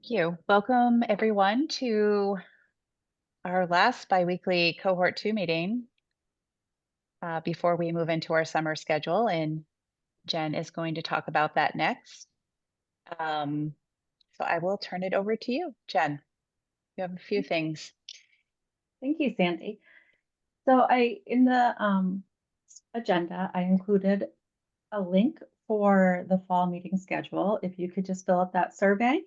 Thank you. Welcome everyone to our last biweekly cohort 2 meeting before we move into our summer schedule, and Jen is going to talk about that next. So I will turn it over to you, Jen. You have a few things. Thank you, Sandy. So in the agenda, I included a link for the fall meeting schedule. If you could just fill out that survey,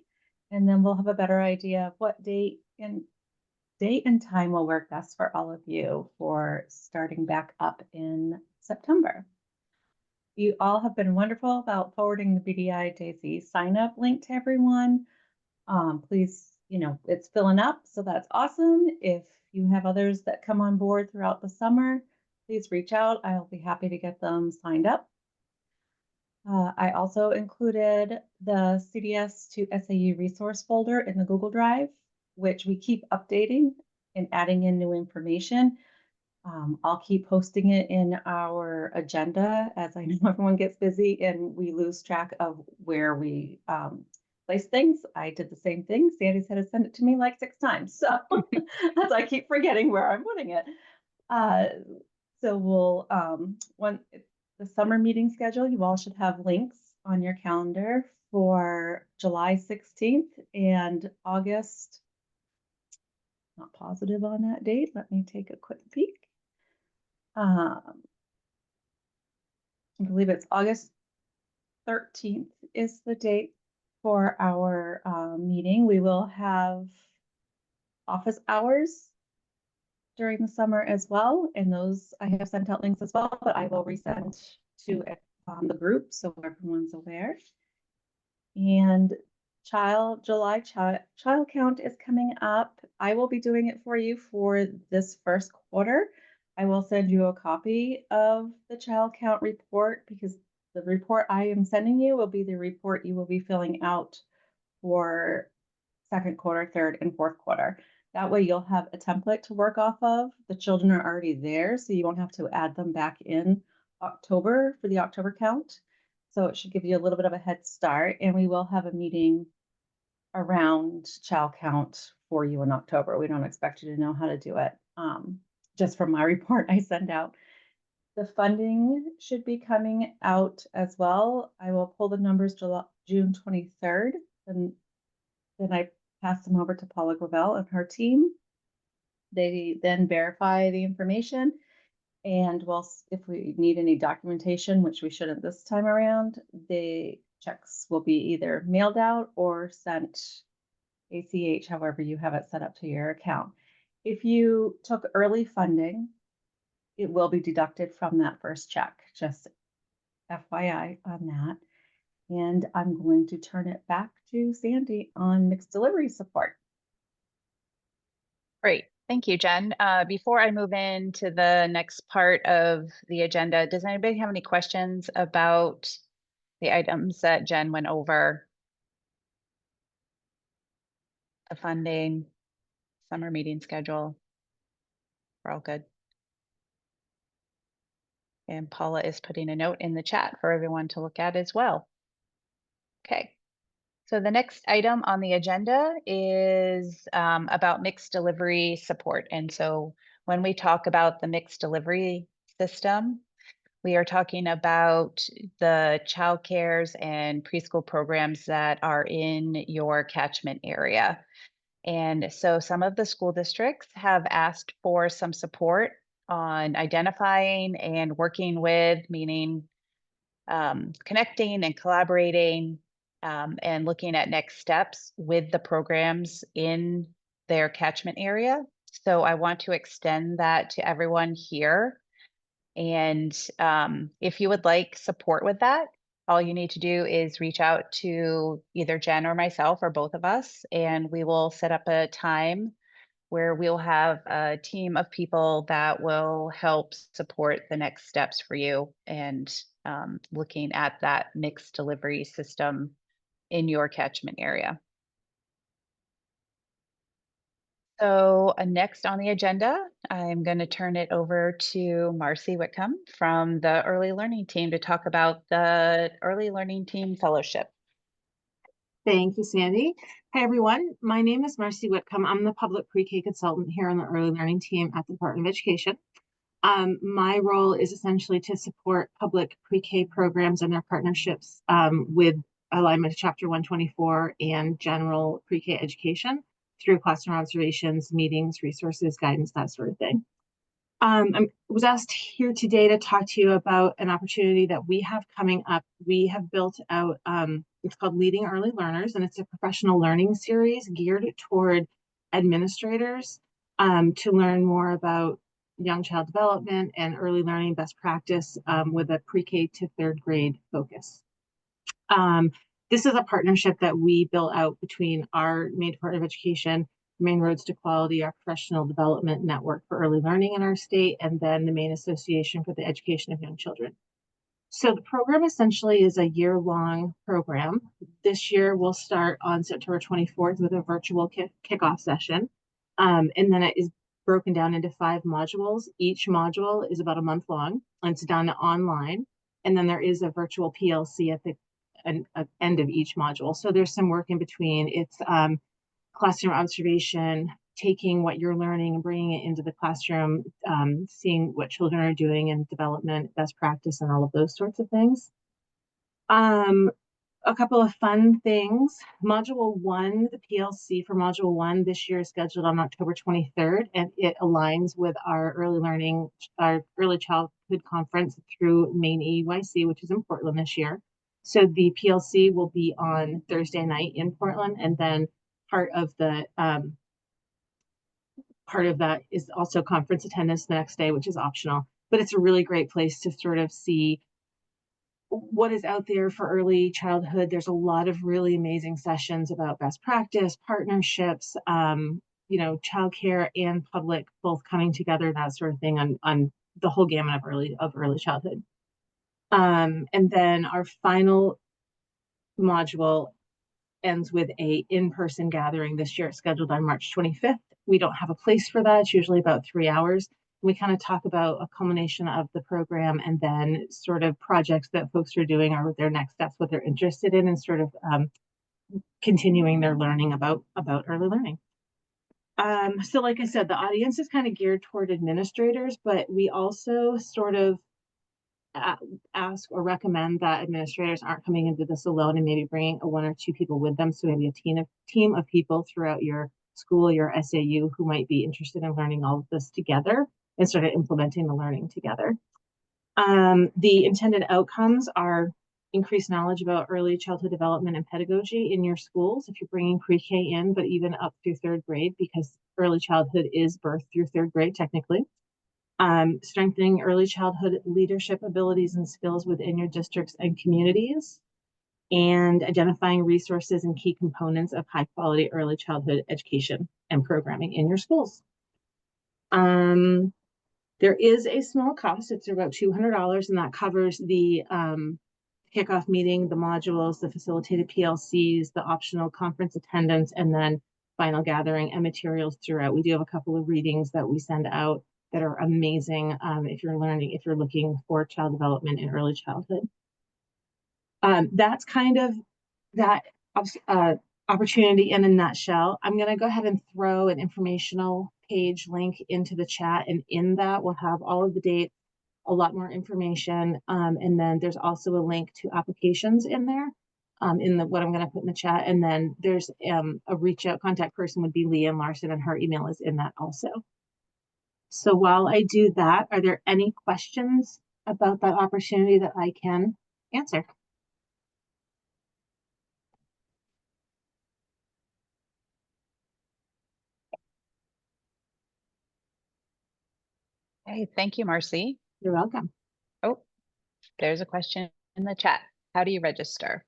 and then we'll have a better idea of what date and time will work best for all of you for starting back up in September. You all have been wonderful about forwarding the BDI Daisy sign up link to everyone. Please, it's filling up, so that's awesome. If you have others that come on board throughout the summer, please reach out. I'll be happy to get them signed up. I also included the CDS to SAU resource folder in the Google Drive, which we keep updating and adding in new information. I'll keep posting it in our agenda as I know everyone gets busy and we lose track of where we place things. I did the same thing. Sandy said to send it to me like 6 times. So as I keep forgetting where I'm putting it. So we'll, when the summer meeting schedule, you all should have links on your calendar for July 16th and August. Not positive on that date. Let me take a quick peek. I believe it's August 13th is the date for our meeting. We will have office hours during the summer as well, and those I have sent out links as well, but I will resend to the group so everyone's aware. And July child count is coming up. I will be doing it for you for this first quarter. I will send you a copy of the child count report because the report I am sending you will be the report you will be filling out for second quarter, third, and fourth quarter. That way you'll have a template to work off of. The children are already there, so you won't have to add them back in October for the October count. So it should give you a little bit of a head start, and we will have a meeting around child count for you in October. We don't expect you to know how to do it. Just from my report I send out. The funding should be coming out as well. I will pull the numbers June 23rd, and then I pass them over to Paula Gravel and her team. They then verify the information, and if we need any documentation, which we shouldn't this time around, the checks will be either mailed out or sent ACH, however you have it set up to your account. If you took early funding, it will be deducted from that first check, just FYI on that. And I'm going to turn it back to Sandy on mixed delivery support. Great. Thank you, Jen. Before I move into the next part of the agenda, does anybody have any questions about the items that Jen went over? The funding, summer meeting schedule. We're all good. And Paula is putting a note in the chat for everyone to look at as well. Okay. So the next item on the agenda is about mixed delivery support. And so when we talk about the mixed delivery system, we are talking about the child cares and preschool programs that are in your catchment area. And so some of the school districts have asked for some support on identifying and working with, meaning connecting and collaborating and looking at next steps with the programs in their catchment area. So I want to extend that to everyone here. And if you would like support with that, all you need to do is reach out to either Jen or myself or both of us, and we will set up a time where we'll have a team of people that will help support the next steps for you and looking at that mixed delivery system in your catchment area. So next on the agenda, I'm going to turn it over to Marcy Whitcomb from the Early Learning Team to talk about the Early Learning Team Fellowship. Thank you, Sandy. Hi, everyone. My name is Marcy Whitcomb. I'm the public pre-K consultant here on the early learning team at the Department of Education. My role is essentially to support public pre-K programs and their partnerships with alignment to Chapter 124 and general pre-K education through classroom observations, meetings, resources, guidance, that sort of thing. I was asked here today to talk to you about an opportunity that we have coming up. We have built out, it's called Leading Early Learners, and it's a professional learning series geared toward administrators to learn more about young child development and early learning best practice with a pre-K to third grade focus. This is a partnership that we built out between our Maine Department of Education, Maine Roads to Quality, our professional development network for early learning in our state, and then the Maine Association for the Education of Young Children. So the program essentially is a year-long program. This year we'll start on September 24th with a virtual kickoff session. And then it is broken down into 5 modules. Each module is about a month long, and it's done online. And then there is a virtual PLC at the end of each module. So there's some work in between. It's classroom observation, taking what you're learning and bringing it into the classroom, seeing what children are doing in development, best practice, and all of those sorts of things. A couple of fun things. Module 1, the PLC for Module 1 this year is scheduled on October 23rd, and it aligns with our early childhood conference through Maine EYC, which is in Portland this year. So the PLC will be on Thursday night in Portland, and then part of that is also conference attendance the next day, which is optional. But it's a really great place to sort of see what is out there for early childhood. There's a lot of really amazing sessions about best practice, partnerships, childcare and public both coming together, that sort of thing on the whole gamut of early childhood. And then our final module ends with a in-person gathering this year. It's scheduled on March 25th. We don't have a place for that. It's usually about 3 hours. We kind of talk about a culmination of the program and then sort of projects that folks are doing or their next steps, what they're interested in, and sort of continuing their learning about early learning. So like I said, the audience is kind of geared toward administrators, but we also sort of ask or recommend that administrators aren't coming into this alone and maybe bringing 1 or 2 people with them. So maybe a team of people throughout your school, your SAU, who might be interested in learning all of this together and sort of implementing the learning together. The intended outcomes are increased knowledge about early childhood development and pedagogy in your schools if you're bringing pre-K in, but even up through 3rd grade, because early childhood is birth through 3rd grade technically. Strengthening early childhood leadership abilities and skills within your districts and communities, and identifying resources and key components of high quality early childhood education and programming in your schools. There is a small cost. It's about $200, and that covers the kickoff meeting, the modules, the facilitated PLCs, the optional conference attendance, and then final gathering and materials throughout. We do have a couple of readings that we send out that are amazing if you're looking for child development in early childhood. That's kind of that opportunity in a nutshell. I'm going to go ahead and throw an informational page link into the chat, and in that we'll have all of the dates, a lot more information, and then there's also a link to applications in there what I'm going to put in the chat, and then there's a reach out contact person would be Leanne Larson, and her email is in that also. So while I do that, are there any questions about that opportunity that I can answer? Hey, thank you, Marcy. You're welcome. Oh, there's a question in the chat. How do you register?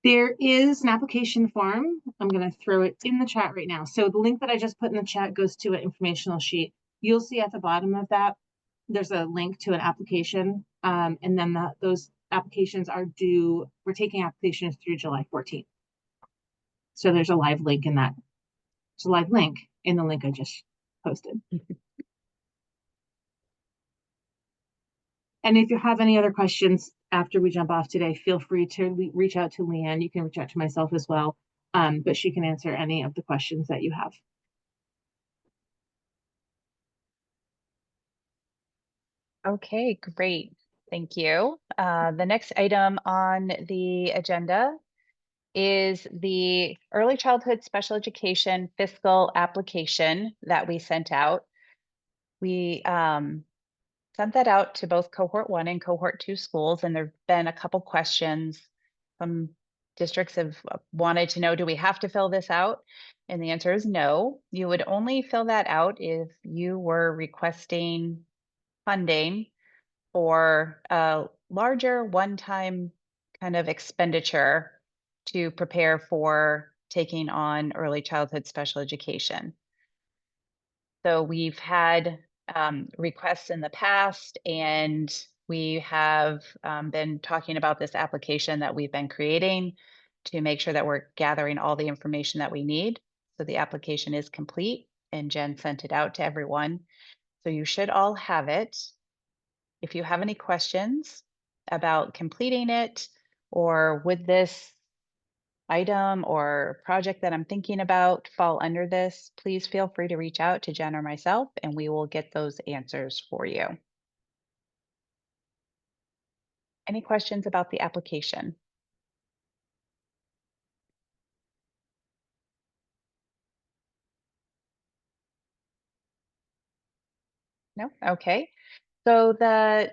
There is an application form. I'm going to throw it in the chat right now. So the link that I just put in the chat goes to an informational sheet. You'll see at the bottom of that, there's a link to an application. And then those applications are due. We're taking applications through July 14th. So there's a live link in that. There's a live link in the link I just posted. And if you have any other questions after we jump off today, feel free to reach out to Leanne. You can reach out to myself as well, but she can answer any of the questions that you have. Okay, great. Thank you. The next item on the agenda is the Early Childhood Special Education Fiscal Application that we sent out. We sent that out to both Cohort 1 and Cohort 2 schools, and there've been a couple questions. Some districts have wanted to know, do we have to fill this out? And the answer is no. You would only fill that out if you were requesting funding for a larger one-time kind of expenditure to prepare for taking on early childhood special education. So we've had requests in the past, and we have been talking about this application that we've been creating to make sure that we're gathering all the information that we need. So the application is complete, and Jen sent it out to everyone. So you should all have it. If you have any questions about completing it, or would this item or project that I'm thinking about fall under this, please feel free to reach out to Jen or myself, and we will get those answers for you. Any questions about the application? No? Okay. So the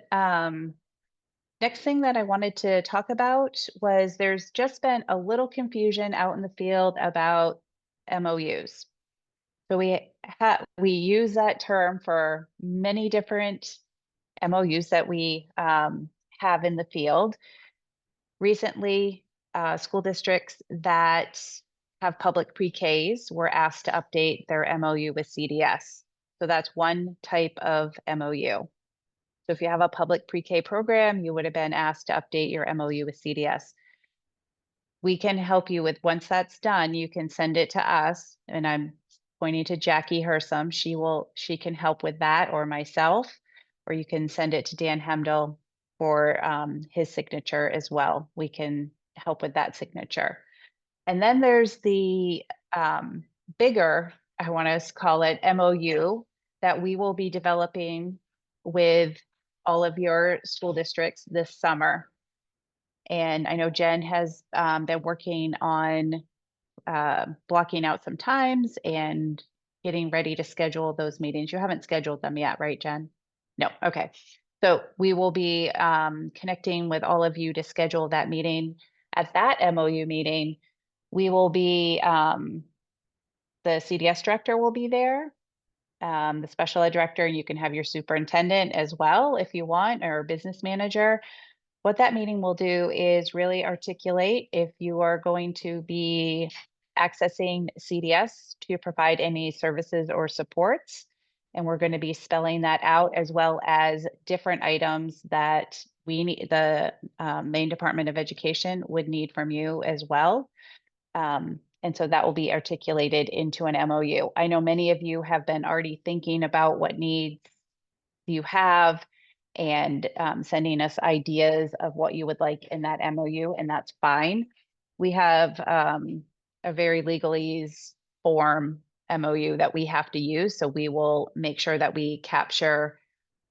next thing that I wanted to talk about was there's just been a little confusion out in the field about MOUs. So we use that term for many different MOUs that we have in the field. Recently, school districts that have public pre-Ks were asked to update their MOU with CDS. So that's one type of MOU. So if you have a public pre-K program, you would have been asked to update your MOU with CDS. We can help you with, once that's done, you can send it to us, and I'm pointing to Jackie Hersom. She can help with that, or myself, or you can send it to Dan Hemdall for his signature as well. We can help with that signature. And then there's the bigger, I want to call it MOU, that we will be developing with all of your school districts this summer. And I know Jen has been working on blocking out some times and getting ready to schedule those meetings. You haven't scheduled them yet, right, Jen? No, okay. So we will be connecting with all of you to schedule that meeting. At that MOU meeting, we will be, the CDS director will be there, the special ed director, and you can have your superintendent as well if you want, or business manager. What that meeting will do is really articulate if you are going to be accessing CDS to provide any services or supports. And we're going to be spelling that out, as well as different items that we need, the Maine Department of Education would need from you as well. And so that will be articulated into an MOU. I know many of you have been already thinking about what needs you have, and sending us ideas of what you would like in that MOU, and that's fine. We have a very legalese form MOU that we have to use, so we will make sure that we capture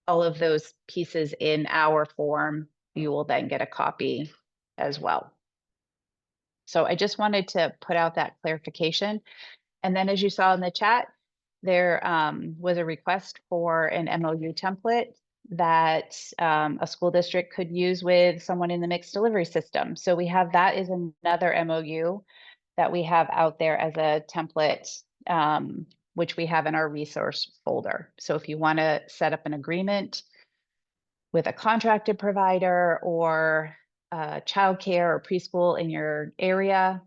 all of those pieces in our form. You will then get a copy as well. So I just wanted to put out that clarification. And then, as you saw in the chat, there was a request for an MOU template that a school district could use with someone in the mixed delivery system. So we have, that is another MOU that we have out there as a template, which we have in our resource folder. So if you want to set up an agreement with a contracted provider or childcare or preschool in your area,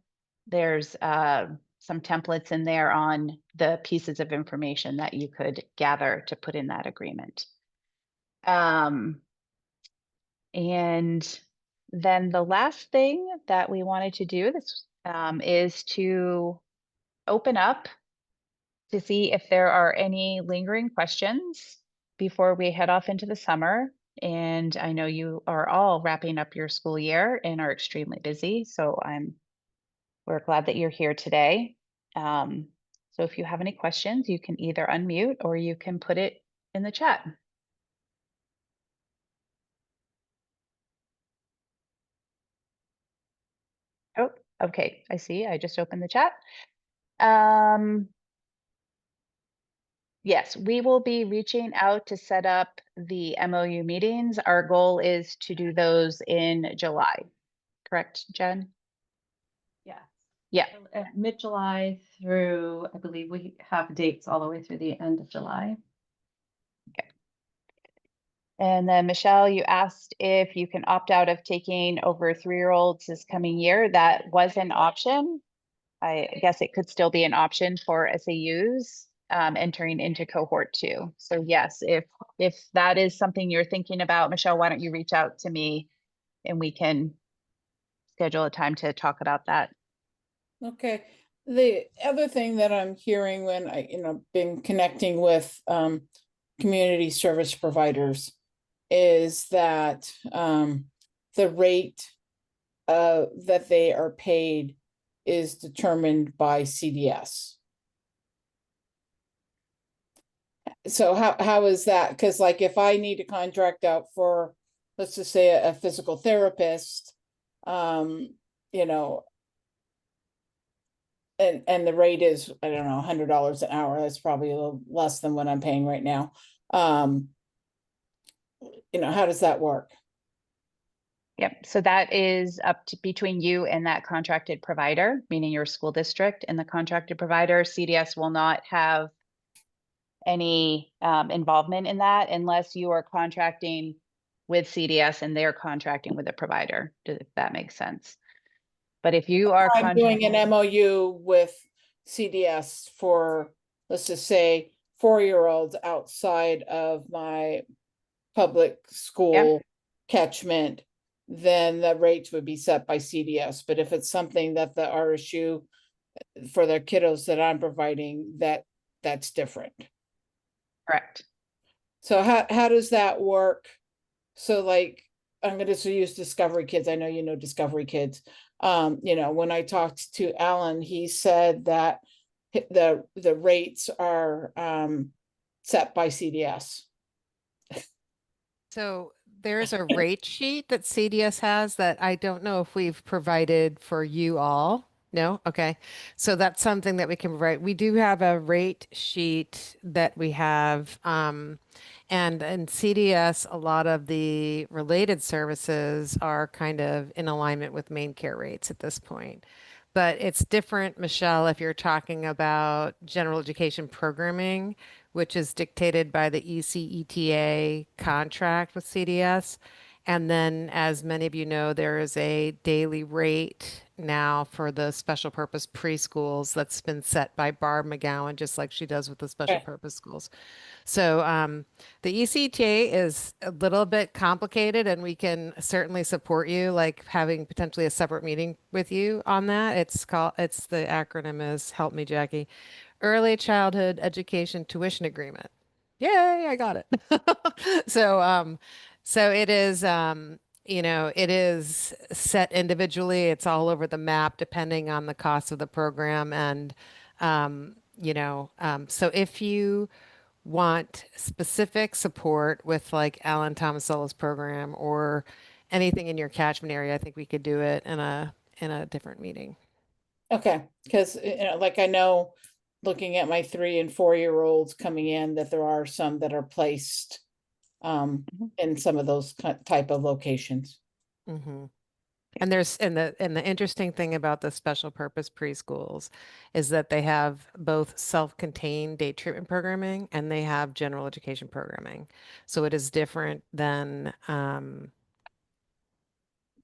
there's some templates in there on the pieces of information that you could gather to put in that agreement. And then the last thing that we wanted to do this is to open up to see if there are any lingering questions before we head off into the summer. And I know you are all wrapping up your school year and are extremely busy. So we're glad that you're here today. So if you have any questions, you can either unmute or you can put it in the chat. Oh, okay. I see. I just opened the chat. Yes, we will be reaching out to set up the MOU meetings. Our goal is to do those in July. Correct, Jen? Yes. Yeah. Mid-July through, I believe we have dates all the way through the end of July. And then Michelle, you asked if you can opt out of taking over 3-year-olds this coming year. That was an option. I guess it could still be an option for SAUs entering into cohort 2. So yes, if that is something you're thinking about, Michelle, why don't you reach out to me and we can schedule a time to talk about that. Okay. The other thing that I'm hearing when I, been connecting with community service providers is that the rate that they are paid is determined by CDS. So how is that? Because like if I need to contract out for, let's just say a physical therapist, you know, and the rate is, I don't know, $100 an hour. That's probably a little less than what I'm paying right now. How does that work? Yep. So that is up to between you and that contracted provider, meaning your school district and the contracted provider. CDS will not have any involvement in that unless you are contracting with CDS and they're contracting with a provider, if that makes sense. But if you are I'm doing an MOU with CDS for, let's just say, 4-year-olds outside of my public school catchment, then the rates would be set by CDS. But if it's something that the RSU for the kiddos that I'm providing, that's different. Correct. So how does that work? So like, I'm going to use Discovery Kids. I know you know Discovery Kids. When I talked to Alan, he said that the rates are set by CDS. So there's a rate sheet that CDS has that I don't know if we've provided for you all. No? Okay. So that's something that we can provide. We do have a rate sheet that we have. And in CDS, a lot of the related services are kind of in alignment with Maine Care rates at this point. But it's different, Michelle, if you're talking about general education programming, which is dictated by the ECETA contract with CDS. And then, as many of you know, there is a daily rate now for the special purpose preschools that's been set by Barb McGowan, just like she does with the special purpose schools. So the ECTA is a little bit complicated, and we can certainly support you, like having potentially a separate meeting with you on that. It's the acronym is, help me, Jackie, Early Childhood Education Tuition Agreement. Yay, I got it. So it is, it is set individually. It's all over the map depending on the cost of the program. And, so if you want specific support with like Alan Tomasello's program or anything in your catchment area, I think we could do it in a different meeting. Okay, because like I know, looking at my 3 and 4-year-olds coming in, that there are some that are placed in some of those type of locations. Mm-hmm. And the interesting thing about the special purpose preschools is that they have both self-contained day treatment programming and they have general education programming. So it is different than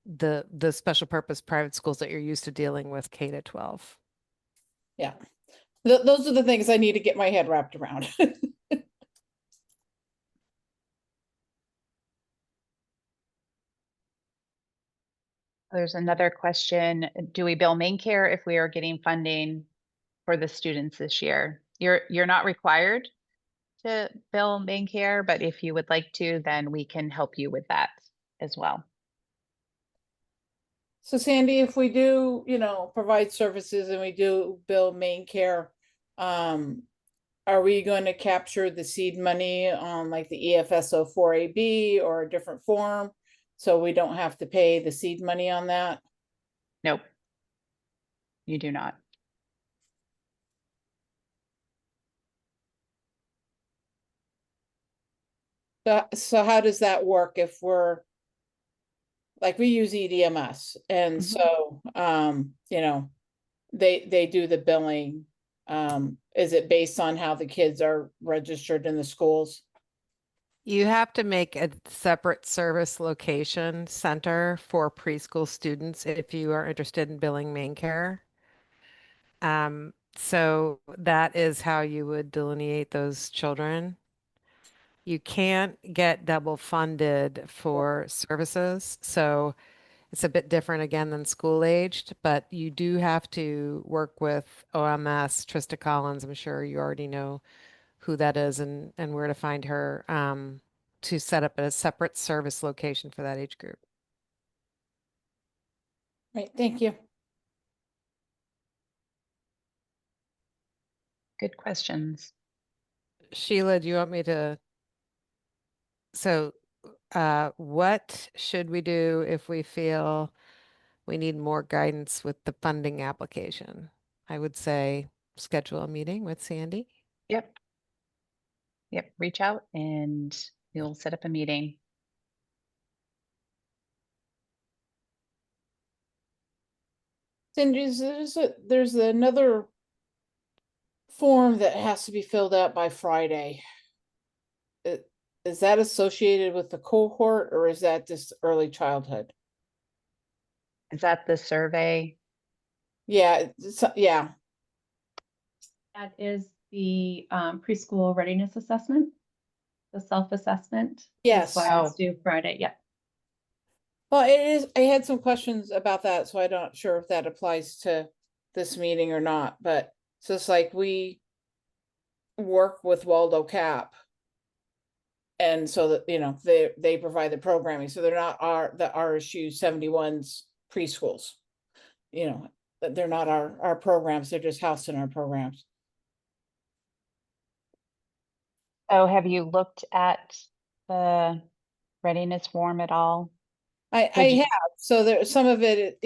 the special purpose private schools that you're used to dealing with K to 12. Yeah, those are the things I need to get my head wrapped around. There's another question. Do we bill Maine Care if we are getting funding for the students this year? You're not required to bill main care, but if you would like to, then we can help you with that as well. So Sandy, if we do, provide services and we do bill main care, are we going to capture the seed money on like the EFSO 4AB or a different form? So we don't have to pay the seed money on that? Nope. You do not. So how does that work if we're, like, we use EDMS and Mhm. so, they do the billing. Is it based on how the kids are registered in the schools? You have to make a separate service location center for preschool students if you are interested in billing main care. So that is how you would delineate those children. You can't get double funded for services, so it's a bit different again than school aged, but you do have to work with OMS, Trista Collins. I'm sure you already know who that is and where to find her to set up a separate service location for that age group. Right, thank you. Good questions. Sheila, do you want me to? So, what should we do if we feel we need more guidance with the funding application? I would say schedule a meeting with Sandy. Yep. Yep. Reach out and we'll set up a meeting. Cindy, there's another form that has to be filled out by Friday. Is that associated with the cohort or is that just early childhood? Is that the survey? Yeah, yeah, That is the preschool readiness assessment, the self-assessment. yes. That's why it's due Friday, yeah. Well, it is, I had some questions about that, so I'm not sure if that applies to this meeting or not, but so it's like we work with Waldo Cap. And so that, they provide the programming, so they're not the RSU 71's preschools. That they're not our programs, they're just housed in our programs. Oh, have you looked at the readiness form at all? I Did you- have, so there, some of it,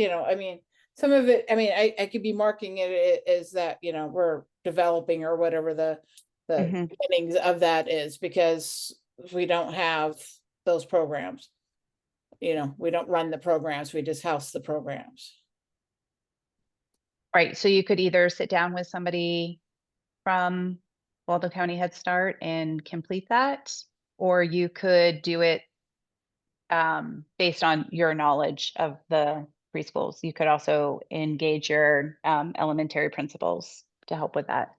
some of it, I could be marking it as that, we're developing or whatever the Mhm. beginnings of that is, because we don't have those programs. We don't run the programs, we just house the programs. Right, so you could either sit down with somebody from Waldo County Head Start and complete that, or you could do it based on your knowledge of the preschools. You could also engage your elementary principals to help with that.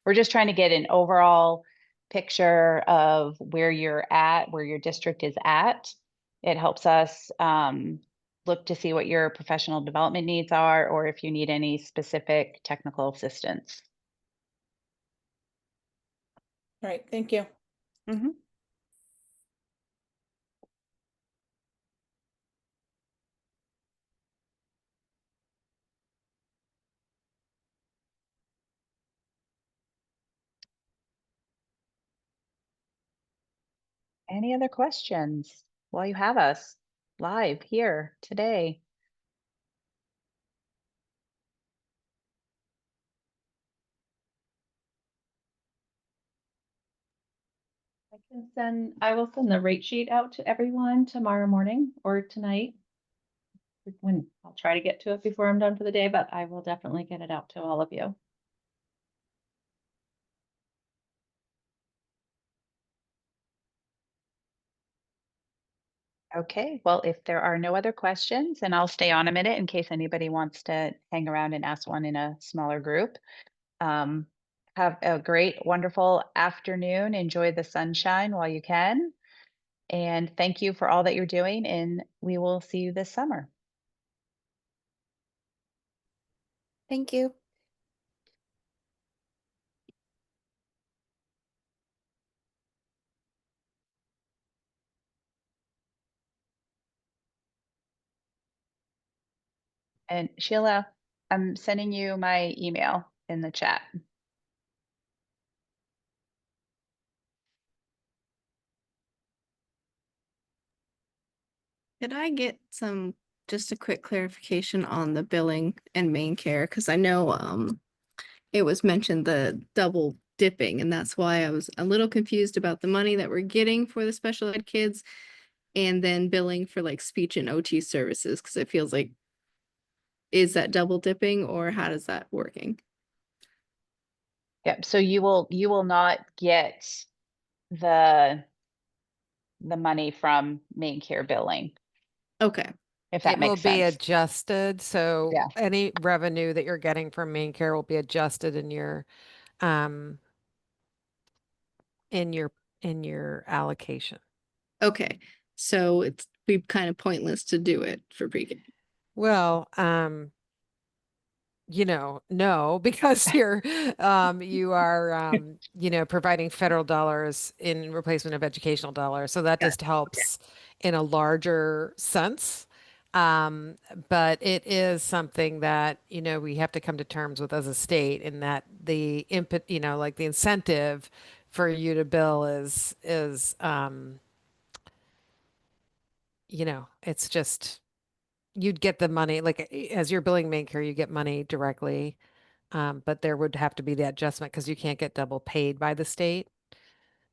We're just trying to get an overall picture of where you're at, where your district is at. It helps us look to see what your professional development needs are, or if you need any specific technical assistance. All right, thank you. Mhm. Any other questions while you have us live here today? I will send the rate sheet out to everyone tomorrow morning or tonight. I'll try to get to it before I'm done for the day, but I will definitely get it out to all of you. Okay, well, if there are no other questions, and I'll stay on a minute in case anybody wants to hang around and ask one in a smaller group. Um, have a great, wonderful afternoon. Enjoy the sunshine while you can. And thank you for all that you're doing, and we will see you this summer. Thank you. And Sheila, I'm sending you my email in the chat. Could I get just a quick clarification on the billing and main care? Because I know it was mentioned the double dipping, and that's why I was a little confused about the money that we're getting for the special ed kids and then billing for like speech and OT services, because it feels like, is that double dipping or how does that working? Yep. So you will not get the money from main care billing, Okay. if that It will makes be sense. adjusted, so Yeah. any revenue that you're getting from main care will be adjusted um, in your, in your allocation. Okay. So it's be kind of pointless to do it for pre-K. Well, no, because you are, providing federal dollars in replacement of educational dollars. So that Got just helps in a larger sense. Um, but it is something that, we have to come to terms with as a state, in that the input, like the incentive for you to bill it's just, you'd get the money, like as you're billing main care, you get money directly. But there would have to be the adjustment because you can't get double paid by the state,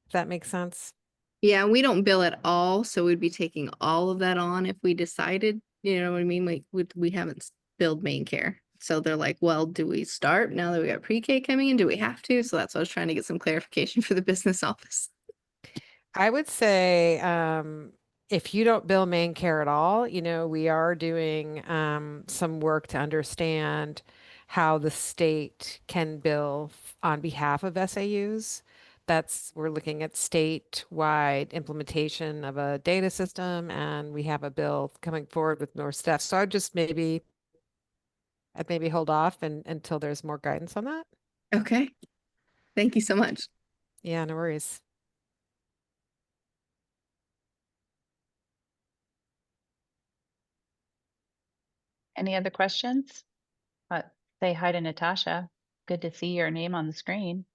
if that makes sense. Yeah, we don't bill at all, so we'd be taking all of that on if we decided, you know what I mean? Like we haven't billed main care. So they're like, well, do we start now that we got pre-K coming in? Do we have to? So that's why I was trying to get some clarification for the business office. I would say, if you don't bill main care at all, we are doing some work to understand how the state can bill on behalf of SAUs. We're looking at statewide implementation of a data system, and we have a bill coming forward with more steps. So I'd maybe hold off until there's more guidance on that. Okay. Thank you so much. Yeah, no worries. Any other questions? Say hi to Natasha. Good to see your name on the screen.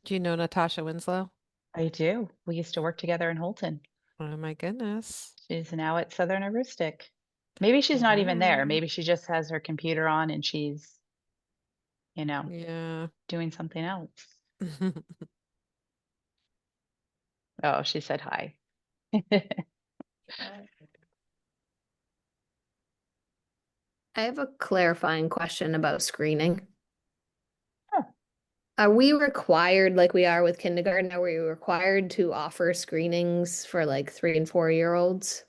Do you know Natasha Winslow? I do. We used to work together in Holton. Oh my goodness. She's now at Southern Heuristic. Maybe she's not even there. Wow. Maybe she just has her computer on and she's, Yeah. doing something else. Oh, she said hi. I have a clarifying question about screening. Oh. Are we required, like we are with kindergarten, are we required to offer screenings for like 3 and 4-year-olds?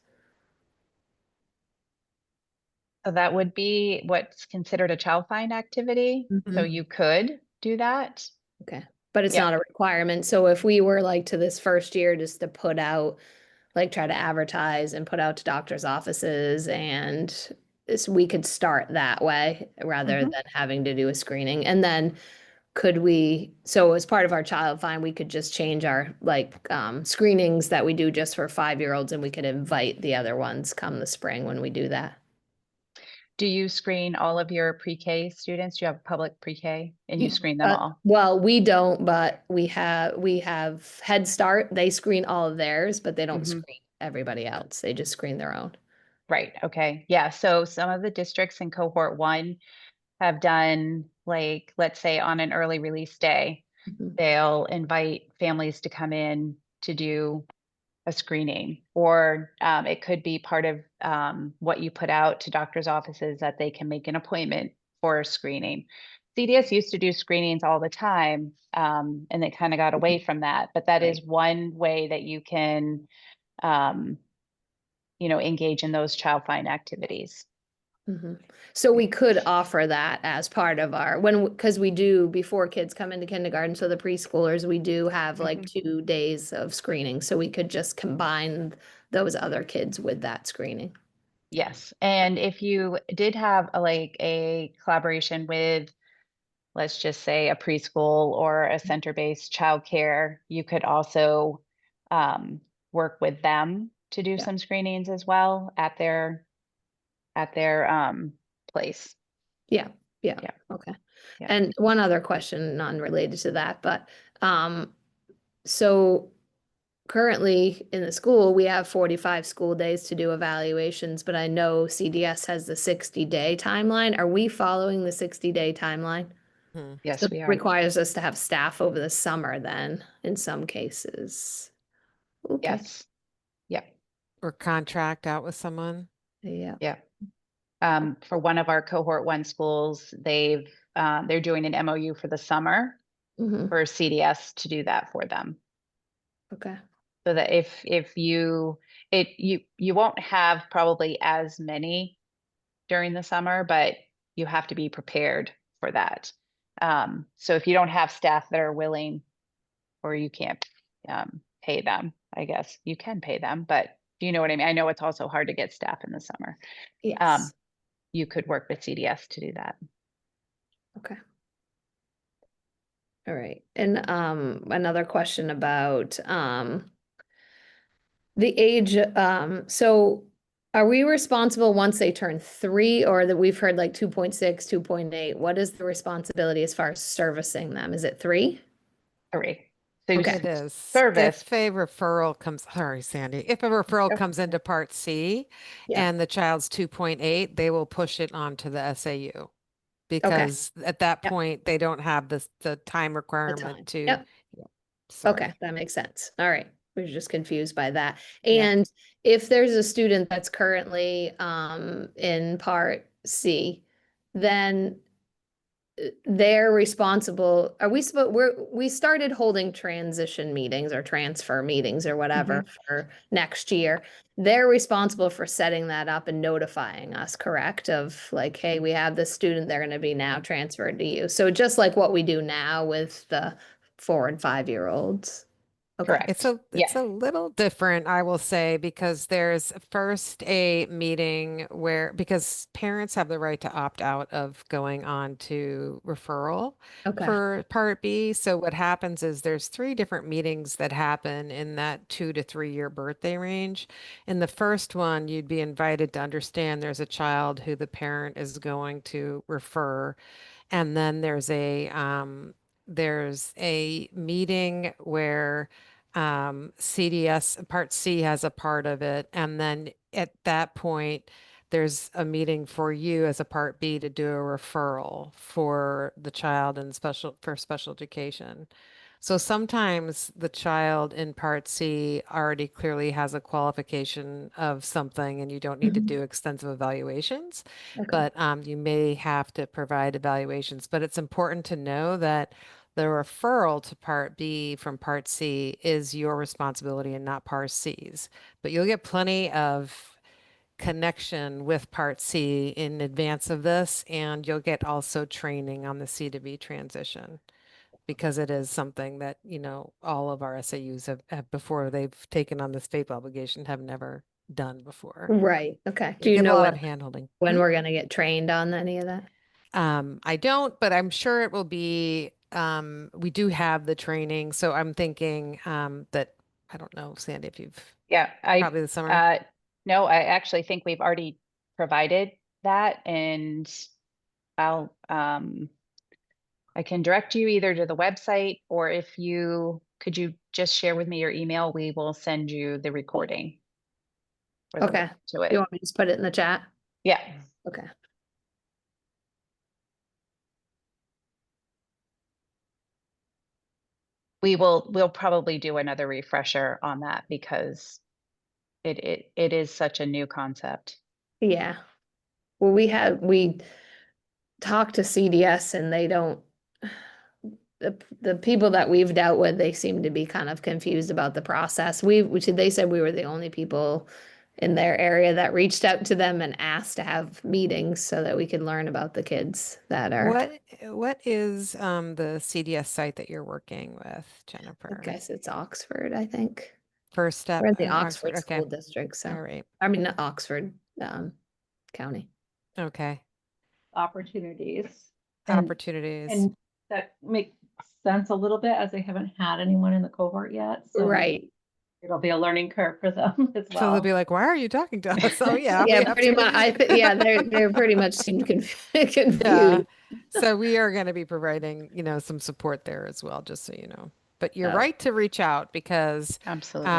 So that would be what's considered a child find activity. So Mhm. you could do that. Okay, but it's Yep. not a requirement. So if we were like to this first year just to put out, like try to advertise and put out to doctors' offices and we could start that way rather Mhm. than having to do a screening. And then could we, so as part of our child find, we could just change our like screenings that we do just for 5-year-olds and we could invite the other ones come the spring when we do that. Do you screen all of your pre-K students? Do you have public pre-K and you screen them all? Well, we don't, but we have Head Start. They screen all of theirs, but they don't Mhm. screen everybody else. They just screen their own. Right. Okay. Yeah. So some of the districts in cohort 1 have done, like, let's say on an early release day, Mhm. they'll invite families to come in to do a screening, or it could be part of what you put out to doctors' offices that they can make an appointment for a screening. CDS used to do screenings all the time, and they kind of got away from that. But that is one way that you can, um, engage in those child find activities. Mhm. So we could offer that as part of our because we do before kids come into kindergarten. So the preschoolers, we do have like Mhm. 2 days of screening. So we could just combine those other kids with that screening. Yes. And if you did have a collaboration with, let's just say, a preschool or a center-based childcare, you could also work with them to do Yeah. some screenings as well at their at their place. Yeah, yeah, Yeah. okay. Yeah. And one other question, non-related to that, but, so currently in the school, we have 45 school days to do evaluations, but I know CDS has the 60-day timeline. Are we following the 60-day timeline? Hmm. Yes, So we it are. requires us to have staff over the summer then, in some cases. Okay, Yes. Yep. Or contract out with someone. yeah, Yeah. For one of our cohort 1 schools, they're doing an MOU for the summer mhm, for CDS to do that for them. okay, So that if you won't have probably as many during the summer, but you have to be prepared for that. So if you don't have staff that are willing, or you can't pay them, I guess you can pay them, but do you know what I mean? I know it's also hard to get staff in the summer. yes, You could work with CDS to do that. okay. All right, and another question about the age, so are we responsible once they turn 3, or that we've heard like 2.6, 2.8? What is the responsibility as far as servicing them? Is it 3? 3. So you Okay. It is. service. If a referral comes, sorry, Sandy, if a referral Yep. comes into Part C Yeah. and the child's 2.8, they will push it onto the SAU. Because at that Yep. point, they don't have the time The requirement time. to. Yep. Sorry. Okay, that makes sense. All right. We were just confused by that. Yeah. And if there's a student that's currently in Part C, then they're responsible. Are we supposed, we started holding transition meetings or transfer meetings or whatever for next year. They're responsible for setting that up and notifying us, correct? Of like, hey, we have this student, they're going to be now transferred to you. So just like what we do now with the 4 and 5-year-olds. Okay. Correct. It's a Yeah. little different, I will say, because there's first a meeting where, because parents have the right to opt out of going on to referral Okay. for Part B. So what happens is there's 3 different meetings that happen in that 2 to 3 year birthday range. In the first one, you'd be invited to understand there's a child who the parent is going to refer. And then there's a meeting where CDS Part C has a part of it, and then at that point, there's a meeting for you as a Part B to do a referral for the child in special education. So sometimes the child in Part C already clearly has a qualification of something, and you don't need to do extensive evaluations, Okay. but you may have to provide evaluations. But it's important to know that the referral to Part B from Part C is your responsibility and not Part C's. But you'll get plenty of connection with Part C in advance of this, and you'll get also training on the C to B transition because it is something that, all of our SAUs have before they've taken on this FAPE obligation have never done before. Right. Okay. Do You you get a know lot what, of handholding. when we're going to get trained on any of that? I don't, but I'm sure it will be, we do have the training. So I'm thinking that, I don't know, Sandy, if you've Yeah. probably the summer. No, I actually think we've already provided that, and I can direct you either to the website, or could you just share with me your email? We will send you the recording. or the Okay. link to it. You want me to just put it in the chat? Yeah. Okay. We'll probably do another refresher on that because it is such a new concept. Yeah. Well, we talked to CDS and they don't, the people that we've dealt with, they seem to be kind of confused about the process. They said we were the only people in their area that reached out to them and asked to have meetings so that we could learn about the kids that are, What is the CDS site that you're working with, I Jennifer? guess it's Oxford, I think. First Step, We're in the Oxford Okay. School District, so, All right. I mean, not Oxford, County. Okay. Opportunities. Opportunities. And that makes sense a little bit as they haven't had anyone in the cohort yet. So Right. It'll be a learning curve for them as So they'll well. be like, why are you talking to us? Oh yeah, we Yeah, have pretty to. much. Yeah, they're pretty much seem Yeah. confused. So we are going to be providing, some support there as well, just so you know. But you're Yeah. right to reach out because Absolutely.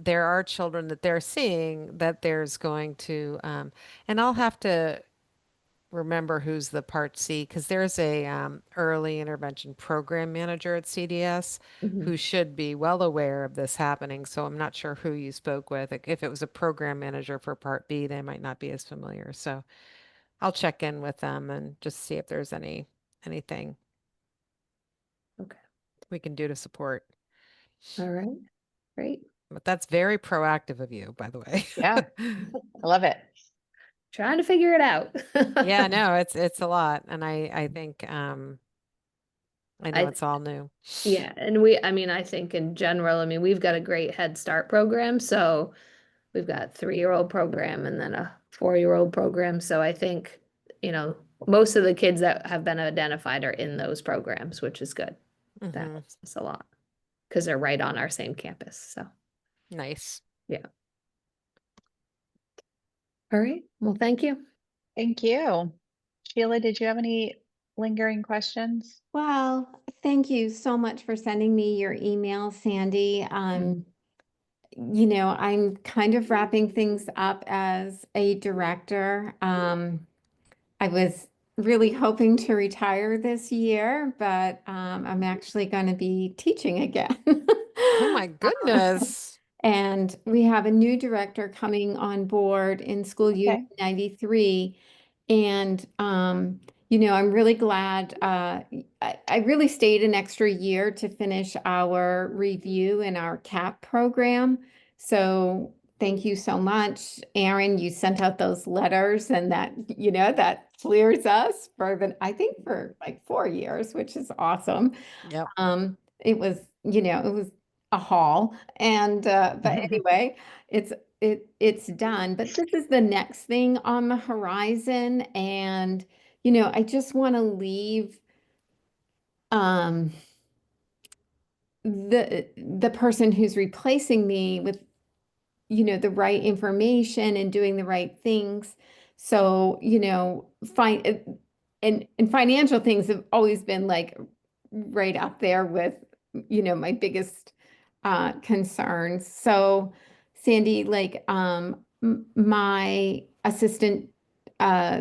there are children that they're seeing that there's going to, and I'll have to remember who's the Part C because there's a early intervention program manager at CDS Mhm. who should be well aware of this happening. So I'm not sure who you spoke with. Like, if it was a program manager for Part B, they might not be as familiar. So I'll check in with them and just see if there's anything Okay. we can do to support. All right. Great. But that's very proactive of you, by the way. Yeah. I love it. Trying to figure it out. Yeah, no, it's a lot, and I think I know I it's all new. Yeah, and I mean, I think in general, I mean, we've got a great Head Start program, so we've got 3-year-old program and then a 4-year-old program. So I think, most of the kids that have been identified are in those programs, which is good. That Mhm. helps us a lot because they're right on our same campus. So, Nice. yeah. All right. Well, thank you. Thank you. Sheila, did you have any lingering questions? Well, thank you so much for sending me your email, Sandy. I'm kind of wrapping things up as a director. I was really hoping to retire this year, but I'm actually going to be teaching again. Oh my goodness. And we have a new director coming on board in school year Okay. 93. And, I'm really glad, I really stayed an extra year to finish our review in our CAP program. So thank you so much, Aaron. You sent out those letters and that clears us I think for like 4 years, which is awesome. Yep. It was a haul. And but anyway, it's done. But this is the next thing on the horizon. And I just want to leave the person who's replacing me with the right information and doing the right things. So, and financial things have always been like right up there with, my biggest concerns. So, Sandy, like, my assistant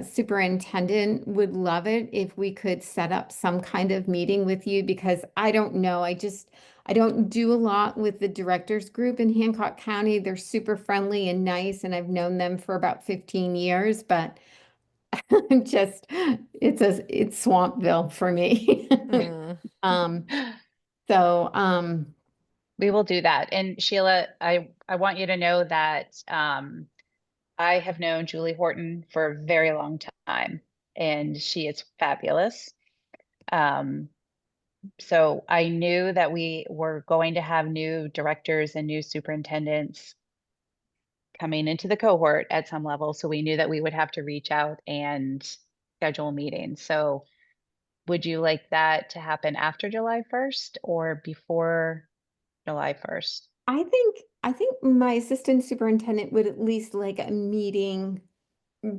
superintendent would love it if we could set up some kind of meeting with you because I don't know, I don't do a lot with the directors group in Hancock County. They're super friendly and nice, and I've known them for about 15 years, but it's Swampville for me. Mm. Um, so, We will do that. And Sheila, I want you to know that I have known Julie Horton for a very long time, and she is fabulous. So I knew that we were going to have new directors and new superintendents coming into the cohort at some level. So we knew that we would have to reach out and schedule meetings. So would you like that to happen after July 1st or before July 1st? I think my assistant superintendent would at least like a meeting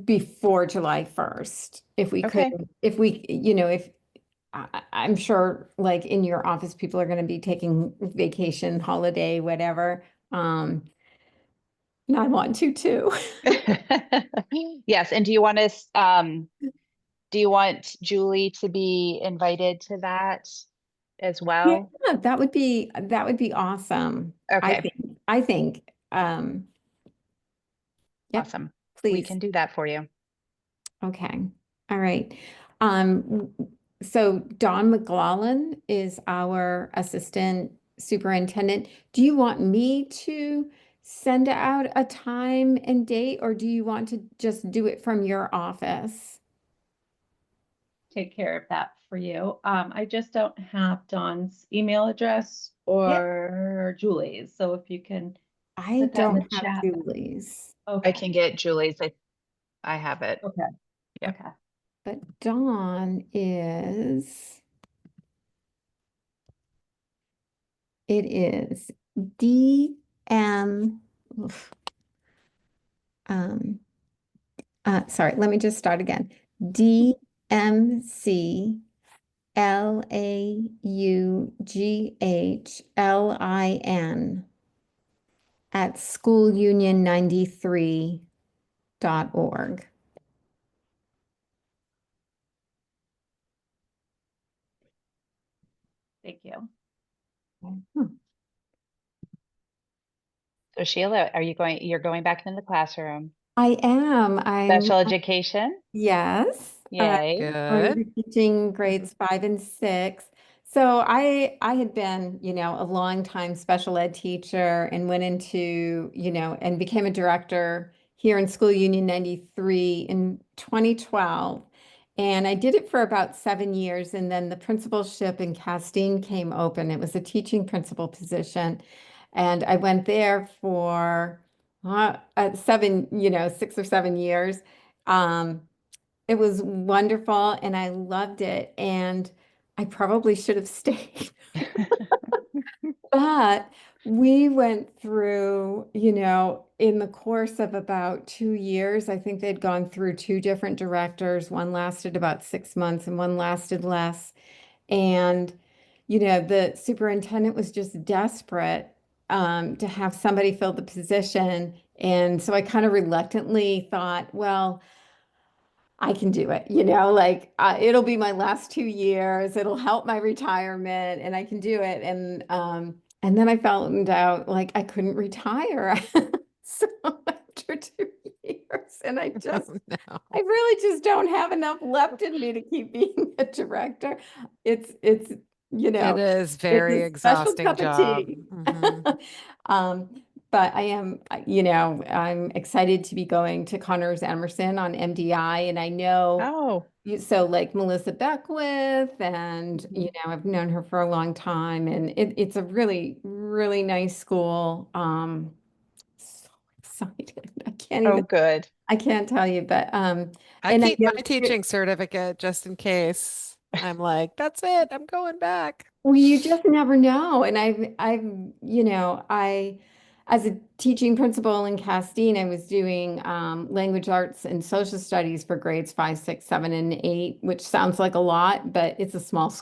before July 1st. If we could, Okay. if we, if I'm sure like in your office, people are going to be taking vacation, holiday, whatever. And I want to too. Yes, and do you want Julie to be invited to that as Yeah, well? that would be awesome. Okay, I think, yep, awesome. We please. can do that for you. Okay. All right. Um, so Dawn McLaughlin is our assistant superintendent. Do you want me to send out a time and date, or do you want to just do it from your office? Take care of that for you. I just don't have Dawn's email address or Julie's. So if you can I put that in don't the have chat. Julie's, I Okay. can get Julie's. I have it. Okay. Yeah. Okay. but Dawn it is oof. Um, sorry, let me just start again. DMCLAUGHLIN at schoolunion93.org. Thank you. So Sheila, you're going back into the classroom? I am. Special education? Yes. Yay. Going to Good. be teaching grades 5 and 6. So I had been, a long time special ed teacher and went into, and became a director here in School Union 93 in 2012. And I did it for about 7 years. And then the principalship in Castine came open. It was a teaching principal position. And I went there for 6 or 7 years. It was wonderful and I loved it. And I probably should have stayed. But we went through, in the course of about 2 years, I think they'd gone through 2 different directors. One lasted about 6 months and one lasted less. And, the superintendent was just desperate to have somebody fill the position. And so I kind of reluctantly thought, well, I can do it, it'll be my last 2 years, it'll help my retirement and I can do it. And then I found out like I couldn't retire. So after 2 years, and I just, Oh, no. I really just don't have enough left in me to keep being a director. It's, It is it's very a special exhausting cup of job. tea. Mhm. But I am, I'm excited to be going to Connors Emerson on MDI, and I know Oh, so like Melissa Beckwith, and mhm. I've known her for a long time, and it's a really, really nice school. So excited. Oh, good. I can't tell you, but I and I keep know my teaching certificate just in case. I'm like, that's it. I'm going back. well, you just never know. And as a teaching principal in Castine, I was doing language arts and social studies for grades 5, 6, 7, and 8, which sounds like a lot, but it's a small school.